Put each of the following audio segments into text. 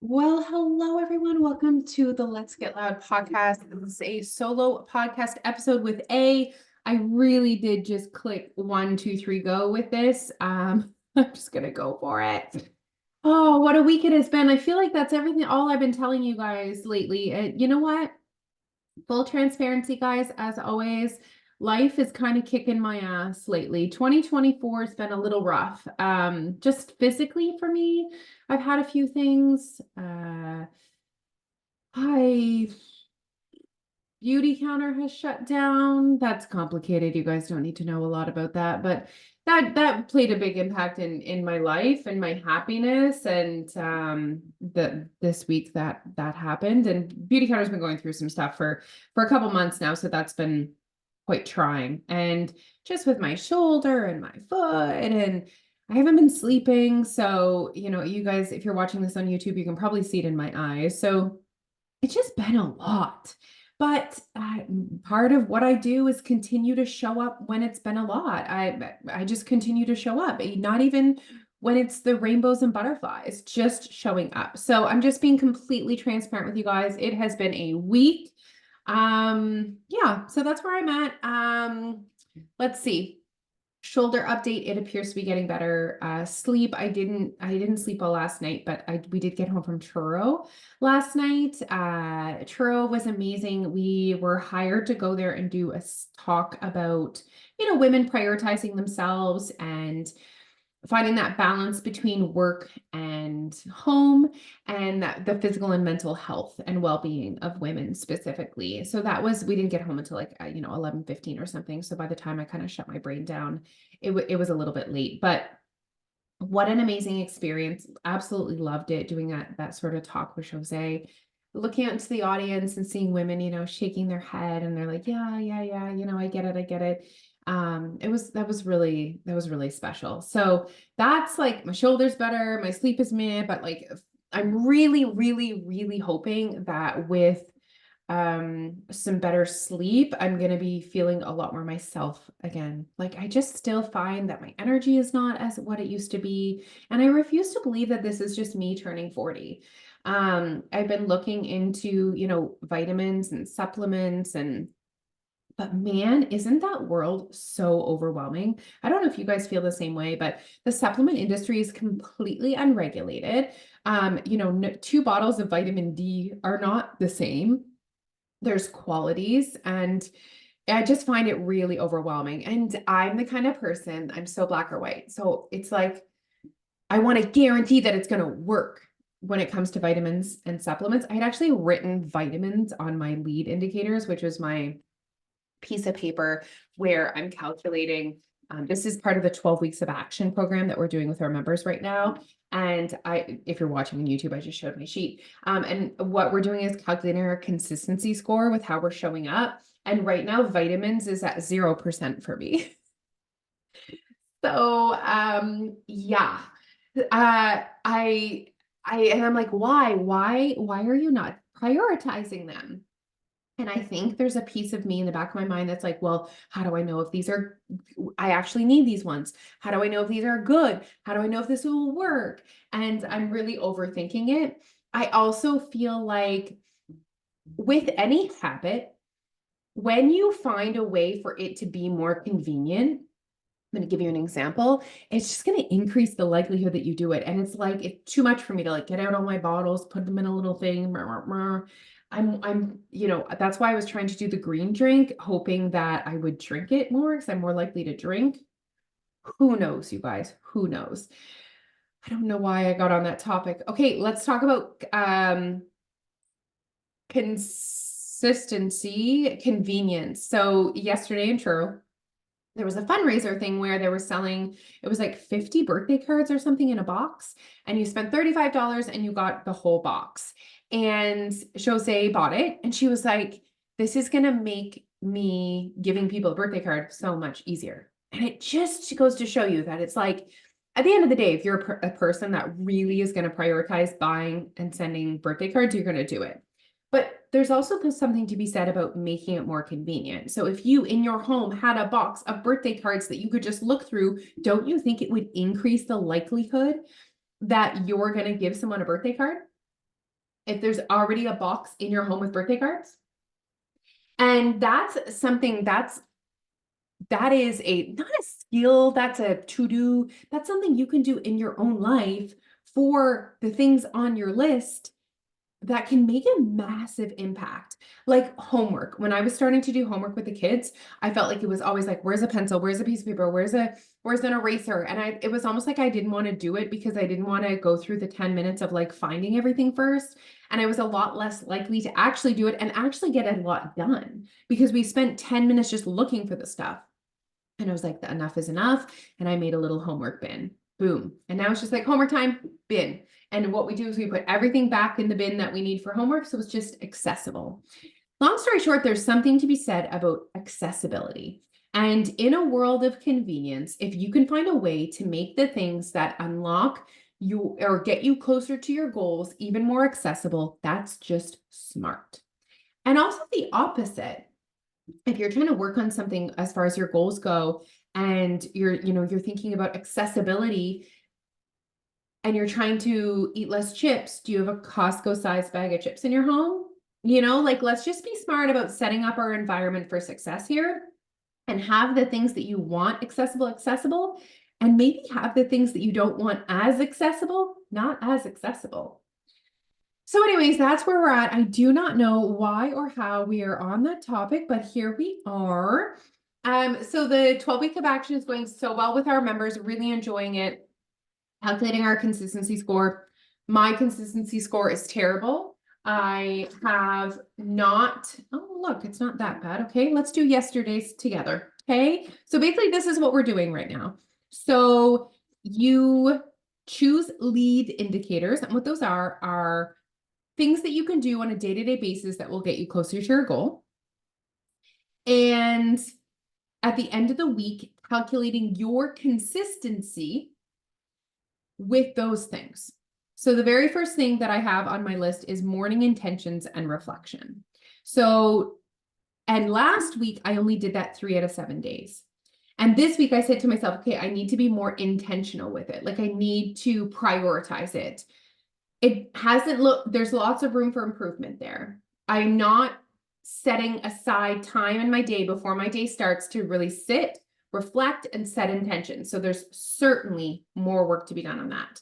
Well, hello everyone. Welcome to the Let's Get Loud podcast. This is a solo podcast episode with A. I really did just click 1, 2, 3, go with this. I'm just gonna go for it. Oh, what a week it has been. I feel like that's everything, all I've been telling you guys lately. You know what? Full transparency, guys, as always, life is kind of kicking my ass lately. 2024 has been a little rough. Just physically for me, I've had a few things. I Beauty counter has shut down. That's complicated. You guys don't need to know a lot about that, but that played a big impact in my life and my happiness. And this week that happened. And beauty counter's been going through some stuff for a couple months now, so that's been quite trying. And just with my shoulder and my foot, and I haven't been sleeping. So, you guys, if you're watching this on YouTube, you can probably see it in my eyes. So it's just been a lot. But part of what I do is continue to show up when it's been a lot. I just continue to show up, not even when it's the rainbows and butterflies, just showing up. So I'm just being completely transparent with you guys. It has been a week. Yeah, so that's where I'm at. Let's see. Shoulder update, it appears to be getting better. Sleep, I didn't sleep well last night, but we did get home from Truro last night. Truro was amazing. We were hired to go there and do a talk about, women prioritizing themselves and finding that balance between work and home, and that the physical and mental health and well-being of women specifically. So we didn't get home until like 11:15 or something. So by the time I kind of shut my brain down, it was a little bit late. But what an amazing experience. Absolutely loved it, doing that sort of talk with Jose, looking out into the audience and seeing women, shaking their head, and they're like, yeah, yeah, yeah, I get it, I get it. That was really special. So that's like, my shoulder's better, my sleep is meh, but like I'm really, really, really hoping that with some better sleep, I'm going to be feeling a lot more myself again. Like, I just still find that my energy is not as what it used to be, and I refuse to believe that this is just me turning 40. I've been looking into, vitamins and supplements, but man, isn't that world so overwhelming? I don't know if you guys feel the same way, but the supplement industry is completely unregulated. 2 bottles of vitamin D are not the same. There's qualities, and I just find it really overwhelming. And I'm the kind of person, I'm so black or white. So it's like, I want to guarantee that it's going to work when it comes to vitamins and supplements. I had actually written vitamins on my lead indicators, which was my piece of paper where I'm calculating. This is part of the 12 weeks of action program that we're doing with our members right now. And if you're watching on YouTube, I just showed my sheet. And what we're doing is calculating our consistency score with how we're showing up. And right now, vitamins is at 0% for me. So, yeah, and I'm like, why are you not prioritizing them? And I think there's a piece of me in the back of my mind that's like, well, how do I know if I actually need these ones? How do I know if these are good? How do I know if this will work? And I'm really overthinking it. I also feel like with any habit, when you find a way for it to be more convenient, I'm going to give you an example. It's just going to increase the likelihood that you do it. And it's like, it's too much for me to like get out all my bottles, put them in a little thing. That's why I was trying to do the green drink, hoping that I would drink it more because I'm more likely to drink. Who knows, you guys? Who knows? I don't know why I got on that topic. Okay, let's talk about consistency, convenience. So yesterday in Truro, there was a fundraiser thing where they were selling, it was like 50 birthday cards or something in a box, and you spent $35 and you got the whole box. And Jose bought it, and she was like, this is going to make me giving people a birthday card so much easier. And it just goes to show you that it's like, at the end of the day, if you're a person that really is going to prioritize buying and sending birthday cards, you're going to do it. But there's also something to be said about making it more convenient. So if you in your home had a box of birthday cards that you could just look through, don't you think it would increase the likelihood that you're going to give someone a birthday card? if there's already a box in your home with birthday cards. And that's something that is not a skill, that's a to-do, that's something you can do in your own life for the things on your list that can make a massive impact. Like homework. When I was starting to do homework with the kids, I felt like it was always like, where's a pencil? Where's a piece of paper? Where's an eraser? And it was almost like I didn't want to do it because I didn't want to go through the 10 minutes of like finding everything first. And I was a lot less likely to actually do it and actually get a lot done because we spent 10 minutes just looking for the stuff. And I was like, enough is enough. And I made a little homework bin. Boom. And now it's just like homework time, bin. And what we do is we put everything back in the bin that we need for homework. So it's just accessible. Long story short, there's something to be said about accessibility. And in a world of convenience, if you can find a way to make the things that unlock you or get you closer to your goals even more accessible, that's just smart. And also the opposite. If you're trying to work on something as far as your goals go, and you're thinking about accessibility and you're trying to eat less chips, do you have a Costco sized bag of chips in your home? Like let's just be smart about setting up our environment for success here and have the things that you want accessible, and maybe have the things that you don't want as accessible, not as accessible. So anyways, that's where we're at. I do not know why or how we are on that topic, but here we are. So the 12-week of action is going so well with our members, really enjoying it, calculating our consistency score. My consistency score is terrible. I have not, oh, look, it's not that bad. Okay, let's do yesterday's together. Okay, so basically this is what we're doing right now. So you choose lead indicators, and what those are things that you can do on a day-to-day basis that will get you closer to your goal. And at the end of the week, calculating your consistency with those things. So the very first thing that I have on my list is morning intentions and reflection. And last week, I only did that 3 out of 7 days. And this week I said to myself, okay, I need to be more intentional with it. Like I need to prioritize it. There's lots of room for improvement there. I'm not setting aside time in my day before my day starts to really sit, reflect, and set intentions. So there's certainly more work to be done on that.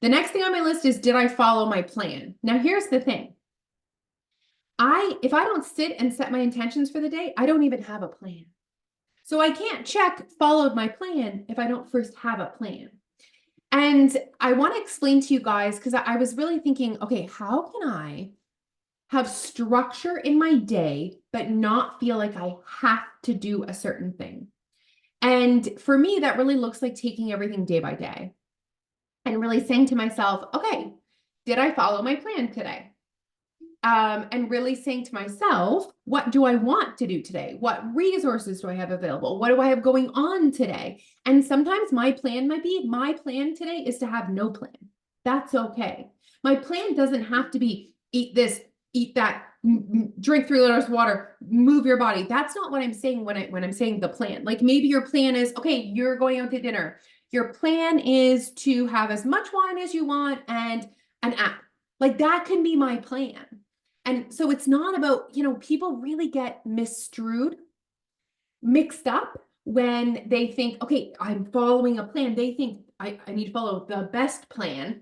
The next thing on my list is, did I follow my plan? Now, here's the thing. If I don't sit and set my intentions for the day, I don't even have a plan. So I can't check followed my plan if I don't first have a plan. And I want to explain to you guys, because I was really thinking, okay, how can I have structure in my day, but not feel like I have to do a certain thing? And for me, that really looks like taking everything day by day and really saying to myself, okay, did I follow my plan today? And really saying to myself, what do I want to do today? What resources do I have available? What do I have going on today? And sometimes my plan today is to have no plan. That's okay. My plan doesn't have to be eat this, eat that, drink 3 liters of water, move your body. That's not what I'm saying when I'm saying the plan. Like maybe your plan is, okay, you're going out to dinner. Your plan is to have as much wine as you want and an app. Like that can be my plan. And so it's not about, people really get mixed up when they think, okay, I'm following a plan. They think I need to follow the best plan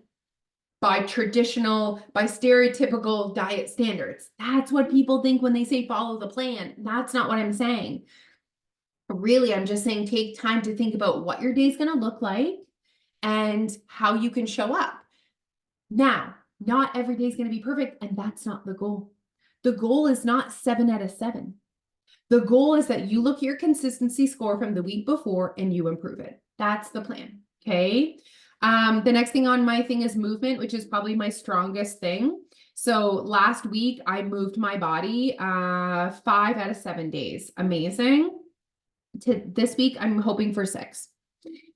by stereotypical diet standards. That's what people think when they say follow the plan. That's not what I'm saying. Really, I'm just saying take time to think about what your day is going to look like and how you can show up. Now, not every day is going to be perfect, and that's not the goal. The goal is not 7 out of 7. The goal is that you look at your consistency score from the week before and you improve it. That's the plan. Okay. The next thing on my thing is movement, which is probably my strongest thing. So last week I moved my body 5 out of 7 days. Amazing. To this week, I'm hoping for 6.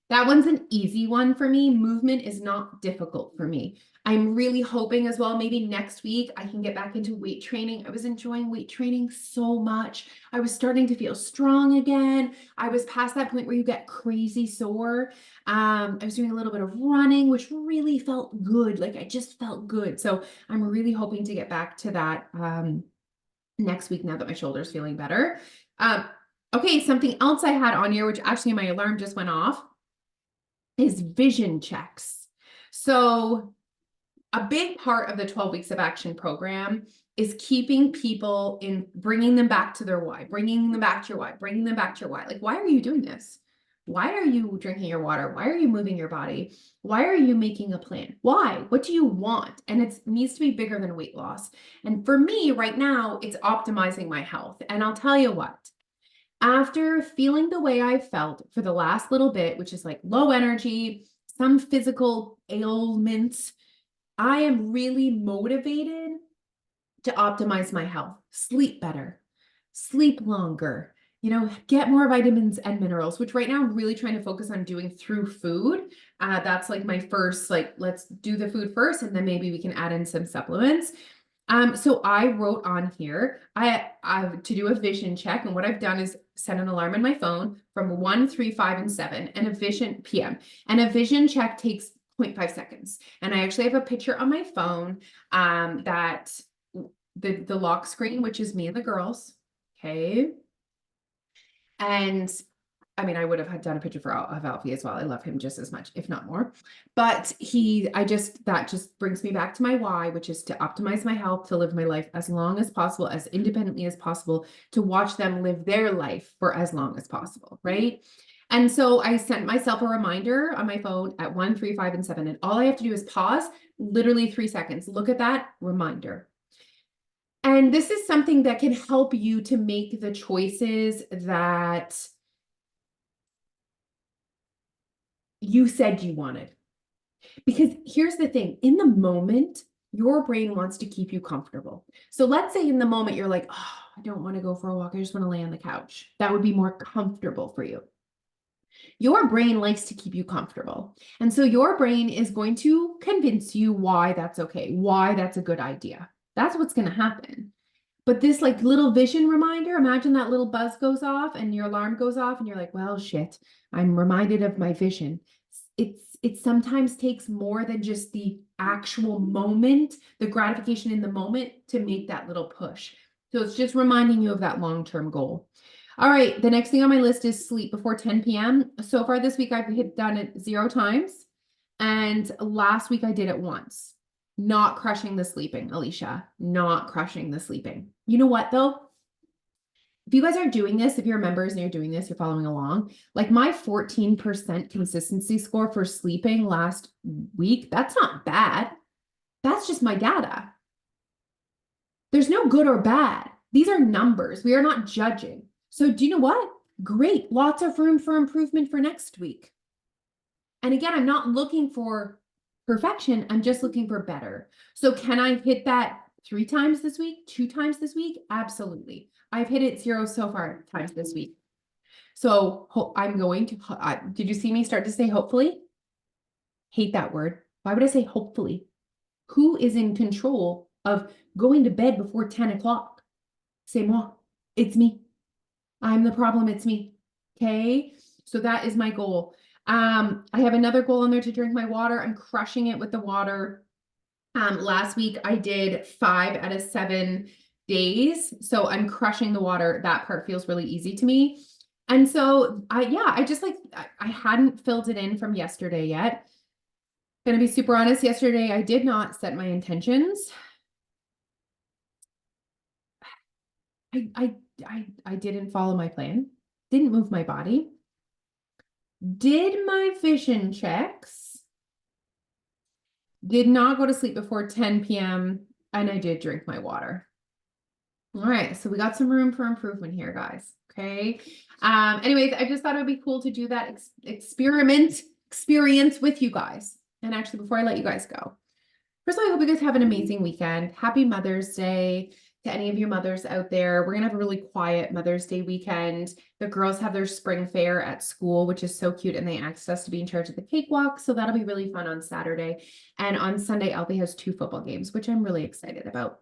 That one's an easy one for me. Movement is not difficult for me. I'm really hoping as well, maybe next week I can get back into weight training. I was enjoying weight training so much. I was starting to feel strong again. I was past that point where you get crazy sore. I was doing a little bit of running, which really felt good. Like I just felt good. So I'm really hoping to get back to that next week now that my shoulder's feeling better. Okay, something else I had on here, which actually my alarm just went off, is vision checks. So a big part of the 12 weeks of action program is keeping people in, bringing them back to their why, bringing them back to your why, bringing them back to your why. Like, why are you doing this? Why are you drinking your water? Why are you moving your body? Why are you making a plan? Why? What do you want? And it needs to be bigger than weight loss. And for me right now, it's optimizing my health. And I'll tell you what, after feeling the way I felt for the last little bit, which is like low energy, some physical ailments, I am really motivated to optimize my health, sleep better, sleep longer, get more vitamins and minerals, which right now I'm really trying to focus on doing through food. That's like my first, like, let's do the food first, and then maybe we can add in some supplements. So I wrote on here, I've to do a vision check, and what I've done is set an alarm on my phone from 1, 3, 5, and 7, and a vision PM. And a vision check takes 0.5 seconds. And I actually have a picture on my phone that the lock screen, which is me and the girls. Okay. And I mean, I would have done a picture of Alfie as well. I love him just as much, if not more. But that just brings me back to my why, which is to optimize my health, to live my life as long as possible, as independently as possible, to watch them live their life for as long as possible, right? And so I sent myself a reminder on my phone at 1, 3, 5, and 7. And all I have to do is pause, literally 3 seconds. Look at that reminder. And this is something that can help you to make the choices that you said you wanted. Because here's the thing, in the moment, your brain wants to keep you comfortable. So let's say in the moment you're like, oh, I don't want to go for a walk. I just want to lay on the couch. That would be more comfortable for you. Your brain likes to keep you comfortable. And so your brain is going to convince you why that's okay, why that's a good idea. That's what's going to happen. But this like little vision reminder, imagine that little buzz goes off and your alarm goes off and you're like, well, shit, I'm reminded of my vision. It sometimes takes more than just the actual moment, the gratification in the moment to make that little push. So it's just reminding you of that long-term goal. All right, the next thing on my list is sleep before 10 p.m. So far this week, I've done it 0 times. And last week I did it once. Not crushing the sleeping, Alicia, not crushing the sleeping. You know what though? If you guys are doing this, if you're members and you're doing this, you're following along, like my 14% consistency score for sleeping last week, that's not bad. That's just my data. There's no good or bad. These are numbers. We are not judging. So do you know what? Great. Lots of room for improvement for next week. And again, I'm not looking for perfection. I'm just looking for better. So can I hit that 3 times this week, 2 times this week? Absolutely. I've hit it 0 so far times this week. So I'm going to, did you see me start to say hopefully? Hate that word. Why would I say hopefully? Who is in control of going to bed before 10 o'clock? C'est moi. It's me. I'm the problem. It's me. Okay. So that is my goal. I have another goal on there to drink my water. I'm crushing it with the water. Last week I did 5 out of 7 days. So I'm crushing the water. That part feels really easy to me. And so I just like, I hadn't filled it in from yesterday yet. Gonna be super honest. Yesterday, I did not set my intentions. I didn't follow my plan. Didn't move my body. Did my vision checks. Did not go to sleep before 10 p.m. And I did drink my water. All right, so we got some room for improvement here, guys. Okay. Anyways, I just thought it would be cool to do that experience with you guys. And actually, before I let you guys go, first of all, I hope you guys have an amazing weekend. Happy Mother's Day. to any of you mothers out there. We're gonna have a really quiet Mother's Day weekend. The girls have their spring fair at school, which is so cute, and they asked us to be in charge of the cakewalk. So that'll be really fun on Saturday. And on Sunday, Alfie has 2 football games, which I'm really excited about.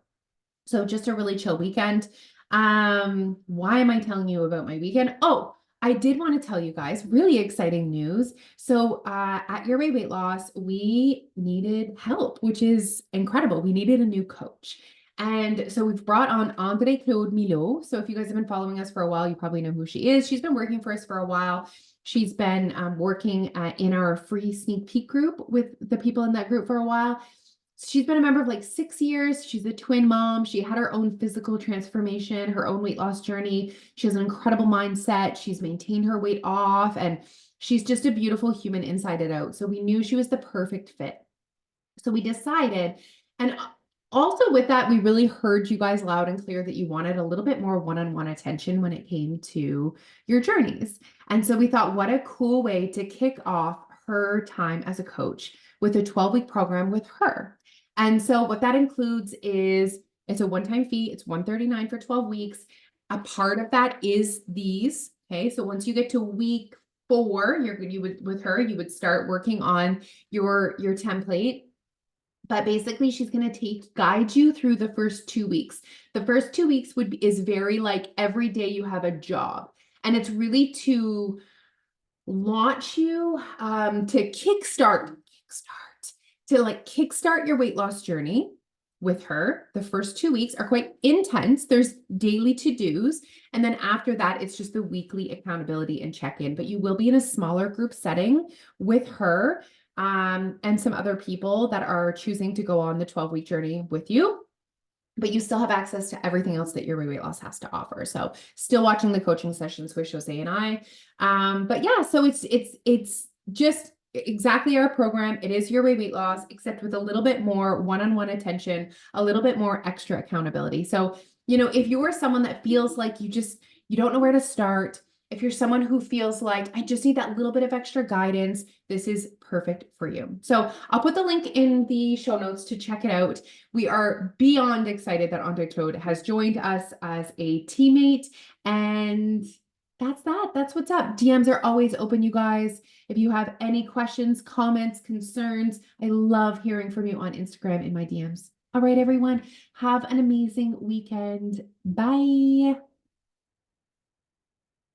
So just a really chill weekend. Why am I telling you about my weekend? Oh, I did want to tell you guys really exciting news. So at Your Way Weight Loss, we needed help, which is incredible. We needed a new coach. And so we've brought on André Claude Milot. So if you guys have been following us for a while, you probably know who she is. She's been working for us for a while. She's been working in our free sneak peek group with the people in that group for a while. She's been a member of like 6 years. She's a twin mom. She had her own physical transformation, her own weight loss journey. She has an incredible mindset. She's maintained her weight off, and she's just a beautiful human inside and out. So we knew she was the perfect fit. So we decided, and also with that, we really heard you guys loud and clear that you wanted a little bit more one-on-one attention when it came to your journeys. And so we thought, what a cool way to kick off her time as a coach with a 12-week program with her. And so what that includes is it's a one-time fee. It's $139 for 12 weeks. A part of that is these. Okay, so once you get to week 4, you would start working on your template. But basically, she's going to guide you through the first 2 weeks. The first 2 weeks is very like every day you have a job. And it's really to launch you, to kickstart your weight loss journey with her. The first 2 weeks are quite intense. There's daily to-dos. And then after that, it's just the weekly accountability and check-in. But you will be in a smaller group setting with her and some other people that are choosing to go on the 12-week journey with you. But you still have access to everything else that Your Way Weight Loss has to offer. So still watching the coaching sessions with Jose and I. But yeah, so it's just exactly our program. It is Your Way Weight Loss, except with a little bit more one-on-one attention, a little bit more extra accountability. So, if you're someone that feels like you don't know where to start, if you're someone who feels like I just need that little bit of extra guidance, this is perfect for you. So I'll put the link in the show notes to check it out. We are beyond excited that André Claude has joined us as a teammate, and that's that. That's what's up. DMs are always open, you guys. If you have any questions, comments, concerns, I love hearing from you on Instagram in my DMs. All right, everyone, have an amazing weekend. Bye.